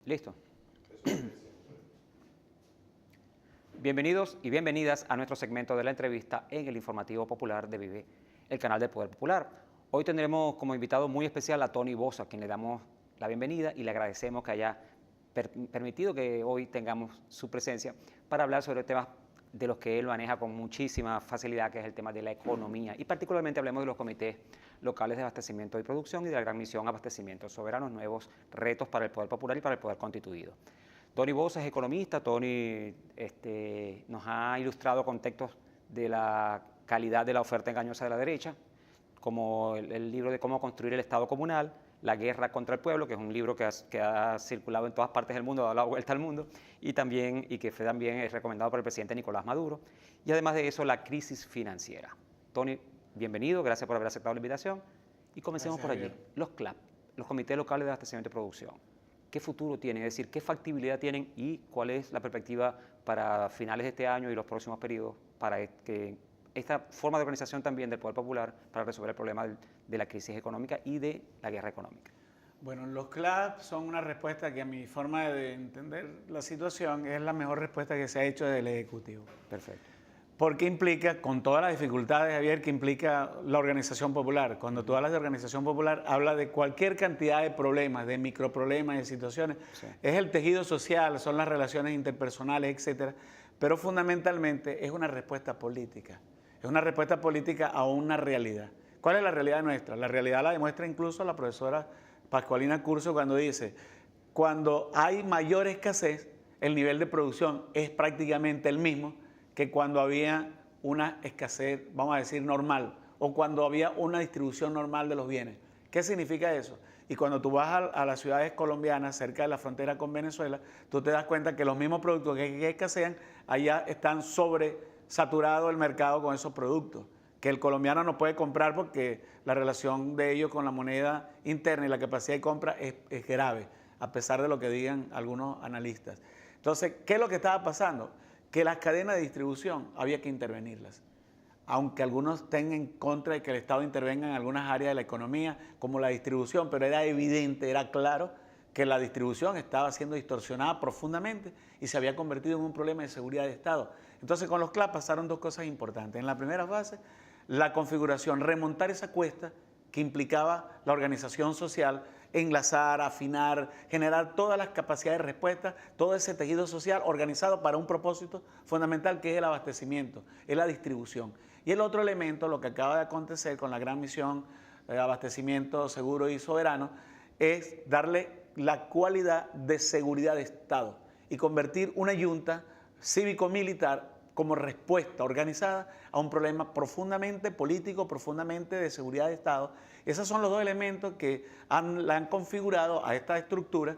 Listo. Bienvenidos y bienvenidas a nuestro segmento de la entrevista en el Informativo Popular de Vive, el canal del Poder Popular. Hoy tendremos como invitado muy especial a Tony Bosa, a quien le damos la bienvenida y le agradecemos que haya permitido que hoy tengamos su presencia para hablar sobre temas de los que él maneja con muchísima facilidad, que es el tema de la economía, y particularmente hablemos de los comités locales de abastecimiento y producción y de la gran misión Abastecimientos Soberanos, nuevos retos para el Poder Popular y para el Poder Constituido. Tony Bosa es economista. Tony nos ha ilustrado contextos de la calidad de la oferta engañosa de la derecha, como el libro de Cómo construir el Estado comunal, La guerra contra el pueblo, que es un libro que ha circulado en todas partes del mundo, ha dado la vuelta al mundo, y que fue también recomendado por el presidente Nicolás Maduro. Y además de eso, la crisis financiera. Tony, bienvenido, gracias por haber aceptado la invitación. Y comencemos por allí. Los CLAP, los Comités Locales de Abastecimiento y Producción. ¿Qué futuro tienen? Es decir, ¿qué factibilidad tienen y cuál es la perspectiva para finales de este año y los próximos periodos para que esta forma de organización también del Poder Popular para resolver el problema de la crisis económica y de la guerra económica? Bueno, los CLAP son una respuesta que a mi forma de entender la situación es la mejor respuesta que se ha hecho del Ejecutivo. Perfecto. Porque implica, con todas las dificultades, Javier, que implica la organización popular. Cuando tú hablas de organización popular, habla de cualquier cantidad de problemas, de microproblemas, de situaciones. Sí. Es el tejido social, son las relaciones interpersonales, etcétera. Pero fundamentalmente es una respuesta política. Es una respuesta política a una realidad. ¿Cuál es la realidad nuestra? La realidad la demuestra incluso la profesora Pascualina Curcio cuando dice, cuando hay mayor escasez, el nivel de producción es prácticamente el mismo que cuando había una escasez, vamos a decir, normal, o cuando había una distribución normal de los bienes. ¿Qué significa eso? Y cuando tú vas a las ciudades colombianas, cerca de la frontera con Venezuela, tú te das cuenta que los mismos productos que escasean, allá están sobresaturado el mercado con esos productos, que el colombiano no puede comprar porque la relación de ellos con la moneda interna y la capacidad de compra es grave, a pesar de lo que digan algunos analistas. Entonces, ¿qué es lo que estaba pasando? Que las cadenas de distribución había que intervenirlas. Aunque algunos estén en contra de que el Estado intervenga en algunas áreas de la economía, como la distribución, pero era evidente, era claro que la distribución estaba siendo distorsionada profundamente y se había convertido en un problema de seguridad de Estado. Entonces con los CLAP pasaron dos cosas importantes. En la primera fase, la configuración, remontar esa cuesta que implicaba la organización social, enlazar, afinar, generar todas las capacidades de respuesta, todo ese tejido social organizado para un propósito fundamental que es el abastecimiento, es la distribución. Y el otro elemento, lo que acaba de acontecer con la gran misión de abastecimiento seguro y soberano, es darle la cualidad de seguridad de Estado y convertir una junta cívico-militar como respuesta organizada a un problema profundamente político, profundamente de seguridad de Estado. Esos son los dos elementos que la han configurado a esta estructura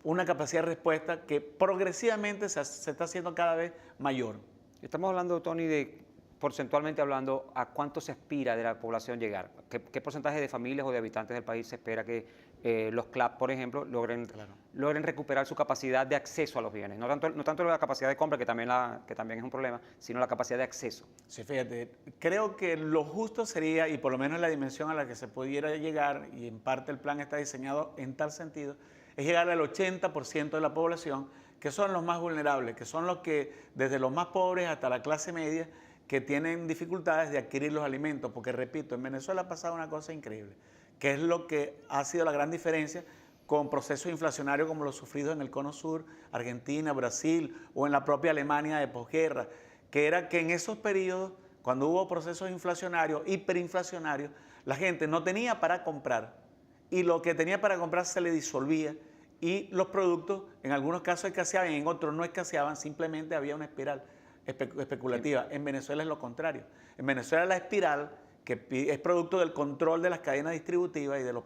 una capacidad de respuesta que progresivamente se está haciendo cada vez mayor. Estamos hablando, Tony, de porcentualmente hablando, ¿a cuánto se aspira de la población llegar? ¿Qué porcentaje de familias o de habitantes del país se espera que los CLAP, por ejemplo, logren recuperar su capacidad de acceso a los bienes? No tanto la capacidad de compra, que también es un problema, sino la capacidad de acceso. Sí, fíjate, creo que lo justo sería, y por lo menos la dimensión a la que se pudiera llegar, y en parte el plan está diseñado en tal sentido, es llegar al 80% de la población, que son los más vulnerables, que son los que, desde los más pobres hasta la clase media, que tienen dificultades de adquirir los alimentos, porque repito, en Venezuela ha pasado una cosa increíble, que es lo que ha sido la gran diferencia con procesos inflacionarios como los sufridos en el Cono Sur, Argentina, Brasil o en la propia Alemania de posguerra, que era que en esos periodos, cuando hubo procesos inflacionarios, hiperinflacionarios, la gente no tenía para comprar y lo que tenía para comprar se le disolvía y los productos en algunos casos escaseaban y en otros no escaseaban, simplemente había una espiral especulativa. En Venezuela es lo contrario. En Venezuela la espiral, que es producto del control de las cadenas distributivas y de los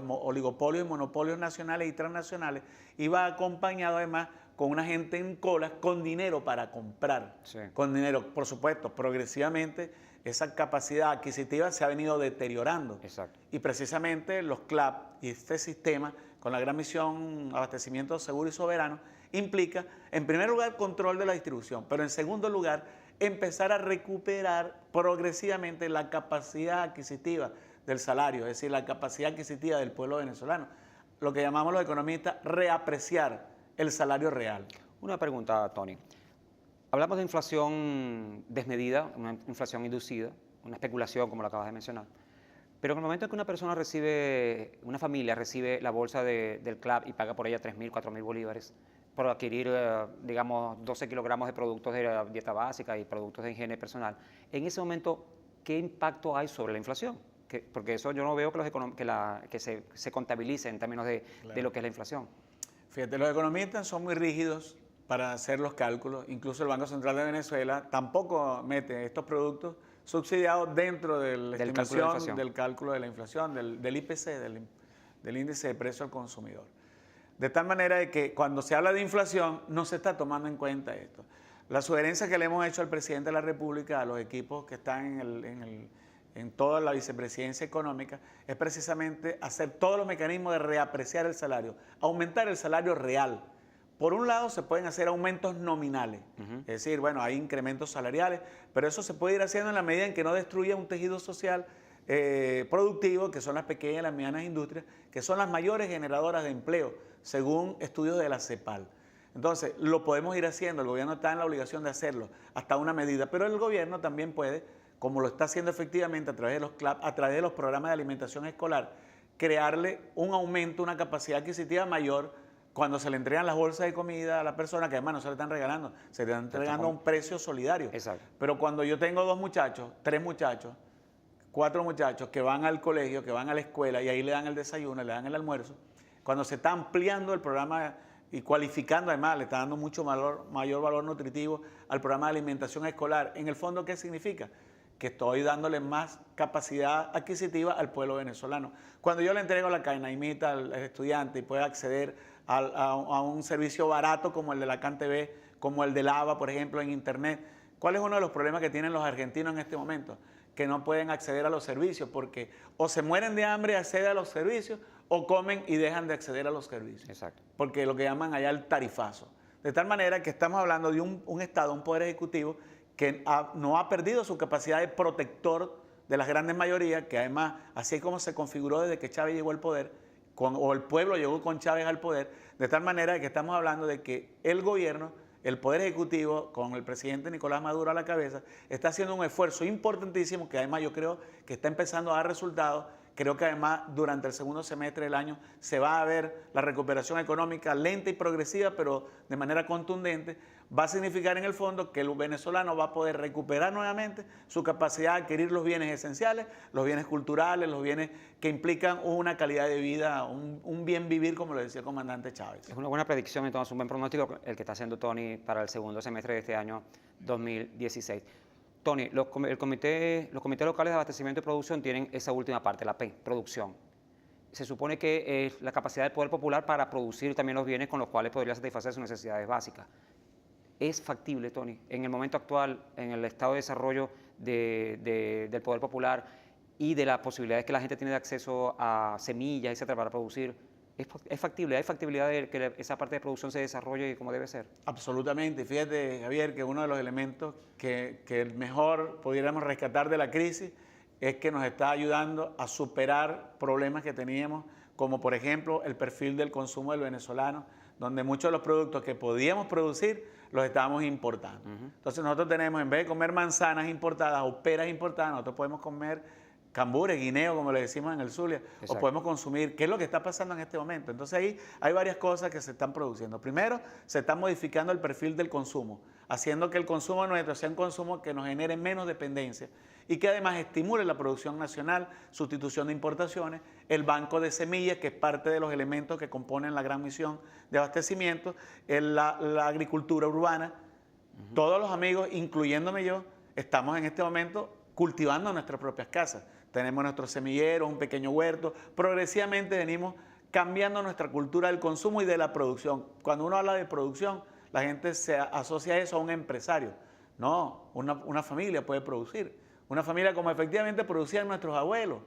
oligopolios y monopolios nacionales y transnacionales, iba acompañado además con una gente en colas con dinero para comprar. Sí. Con dinero, por supuesto, progresivamente esa capacidad adquisitiva se ha venido deteriorando. Exacto. Y precisamente los CLAP y este sistema, con la gran misión abastecimiento seguro y soberano, implica, en primer lugar, control de la distribución, pero en segundo lugar, empezar a recuperar progresivamente la capacidad adquisitiva del salario, es decir, la capacidad adquisitiva del pueblo venezolano. lo que llamamos los economistas reapreciar el salario real. Una pregunta, Tony. Hablamos de inflación desmedida, una inflación inducida, una especulación, como lo acabas de mencionar. Pero en el momento en que una familia recibe la bolsa del CLAP y paga por ella 3.000, 4.000 bolívares por adquirir, digamos, 12 kilogramos de productos de la dieta básica y productos de higiene personal, en ese momento, ¿qué impacto hay sobre la inflación? Porque eso yo no veo que se contabilice en términos de lo que es la inflación. Fíjate, los economistas son muy rígidos para hacer los cálculos. Incluso el Banco Central de Venezuela tampoco mete estos productos subsidiados dentro de la estimación del cálculo de la inflación, del IPC, del índice de precio al consumidor. De tal manera de que cuando se habla de inflación no se está tomando en cuenta esto. La sugerencia que le hemos hecho al presidente de la República, a los equipos que están en toda la vicepresidencia económica, es precisamente hacer todos los mecanismos de reapreciar el salario, aumentar el salario real. Por un lado se pueden hacer aumentos nominales, es decir, bueno, hay incrementos salariales, pero eso se puede ir haciendo en la medida en que no destruya un tejido social productivo, que son las pequeñas y las medianas industrias, que son las mayores generadoras de empleo, según estudios de la CEPAL. Entonces, lo podemos ir haciendo, el gobierno está en la obligación de hacerlo hasta una medida, pero el gobierno también puede, como lo está haciendo efectivamente a través de los CLAP, a través de los programas de alimentación escolar, crearle un aumento, una capacidad adquisitiva mayor cuando se le entregan las bolsas de comida a la persona, que además no se le están regalando, se le están entregando a un precio solidario. Exacto. Pero cuando yo tengo 2 muchachos, 3 muchachos, 4 muchachos que van al colegio, que van a la escuela y ahí le dan el desayuno, le dan el almuerzo, cuando se está ampliando el programa y cualificando, además le está dando mucho mayor valor nutritivo al programa de alimentación escolar, en el fondo, ¿qué significa? Que estoy dándole más capacidad adquisitiva al pueblo venezolano. Cuando yo le entrego la cainaimita al estudiante y puede acceder a un servicio barato como el de la CanTV, como el de Lava, por ejemplo, en Internet, ¿cuál es uno de los problemas que tienen los argentinos en este momento? Que no pueden acceder a los servicios porque o se mueren de hambre y acceden a los servicios o comen y dejan de acceder a los servicios. Exacto. Porque lo que llaman allá el tarifazo. De tal manera que estamos hablando de un Estado, un Poder Ejecutivo que no ha perdido su capacidad de protector de las grandes mayorías, que además, así es como se configuró desde que Chávez llegó al poder, o el pueblo llegó con Chávez al poder, de tal manera que estamos hablando de que el gobierno, el Poder Ejecutivo, con el presidente Nicolás Maduro a la cabeza, está haciendo un esfuerzo importantísimo que además yo creo que está empezando a dar resultados. Creo que además durante el segundo semestre del año se va a ver la recuperación económica lenta y progresiva, pero de manera contundente. Va a significar en el fondo que el venezolano va a poder recuperar nuevamente su capacidad de adquirir los bienes esenciales, los bienes culturales, los bienes que implican una calidad de vida, un bien vivir, como lo decía el comandante Chávez. Es una buena predicción, entonces, un buen pronóstico el que está haciendo Tony para el segundo semestre de este año 2016. Tony, los comités locales de abastecimiento y producción tienen esa última parte, la P, producción. Se supone que es la capacidad del poder popular para producir también los bienes con los cuales podría satisfacer sus necesidades básicas. ¿Es factible, Tony, en el momento actual, en el estado de desarrollo del poder popular y de las posibilidades que la gente tiene de acceso a semillas, etcétera, para producir? ¿Es factible? ¿Hay factibilidad de que esa parte de producción se desarrolle como debe ser? Absolutamente. Fíjate, Javier, que uno de los elementos que mejor pudiéramos rescatar de la crisis es que nos está ayudando a superar problemas que teníamos, como por ejemplo el perfil del consumo del venezolano, donde muchos de los productos que podíamos producir los estábamos importando. Entonces nosotros tenemos, en vez de comer manzanas importadas o peras importadas, nosotros podemos comer cambures, guineo, como le decimos en el Zulia, o podemos consumir, ¿qué es lo que está pasando en este momento? Entonces ahí hay varias cosas que se están produciendo. Primero, se está modificando el perfil del consumo, haciendo que el consumo nuestro sea un consumo que nos genere menos dependencia y que además estimule la producción nacional, sustitución de importaciones, el banco de semillas, que es parte de los elementos que componen la gran misión de abastecimiento, la agricultura urbana. Todos los amigos, incluyéndome yo, estamos en este momento cultivando nuestras propias casas. Tenemos nuestros semilleros, un pequeño huerto. Progresivamente venimos cambiando nuestra cultura del consumo y de la producción. Cuando uno habla de producción, la gente se asocia eso a un empresario. No, una familia puede producir. Una familia como efectivamente producían nuestros abuelos.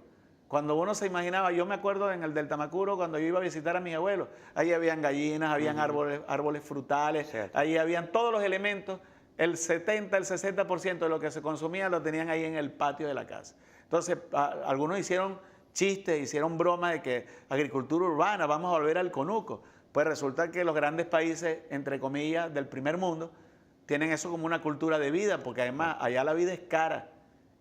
Cuando uno se imaginaba, yo me acuerdo en el del Tamacuro, cuando yo iba a visitar a mis abuelos, ahí habían gallinas, habían árboles frutales, ahí habían todos los elementos. El 70, el 60% de lo que se consumía lo tenían ahí en el patio de la casa. Entonces, algunos hicieron chistes, hicieron broma de que agricultura urbana, vamos a volver al conuco. Pues resulta que los grandes países, entre comillas, del primer mundo, tienen eso como una cultura de vida, porque además allá la vida es cara.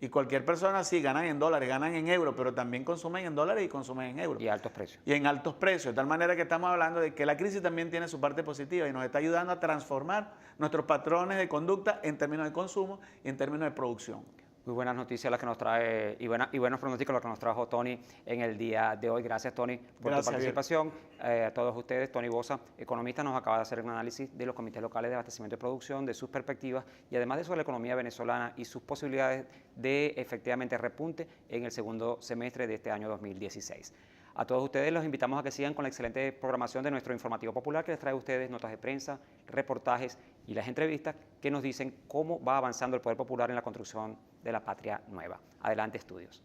Y cualquier persona sí ganan en dólares, ganan en euros, pero también consumen en dólares y consumen en euros. Y altos precios. Y en altos precios. De tal manera que estamos hablando de que la crisis también tiene su parte positiva y nos está ayudando a transformar nuestros patrones de conducta en términos de consumo y en términos de producción. Muy buenas noticias las que nos trae y buenos pronósticos los que nos trajo Tony en el día de hoy. Gracias, Tony, por tu participación. A todos ustedes, Tony Bosa, economista, nos acaba de hacer un análisis de los comités locales de abastecimiento y producción, de sus perspectivas y además de eso de la economía venezolana y sus posibilidades de efectivamente repunte en el segundo semestre de este año 2016. A todos ustedes los invitamos a que sigan con la excelente programación de nuestro informativo popular que les trae a ustedes notas de prensa, reportajes y las entrevistas que nos dicen cómo va avanzando el poder popular en la construcción de la patria nueva. Adelante, estudios.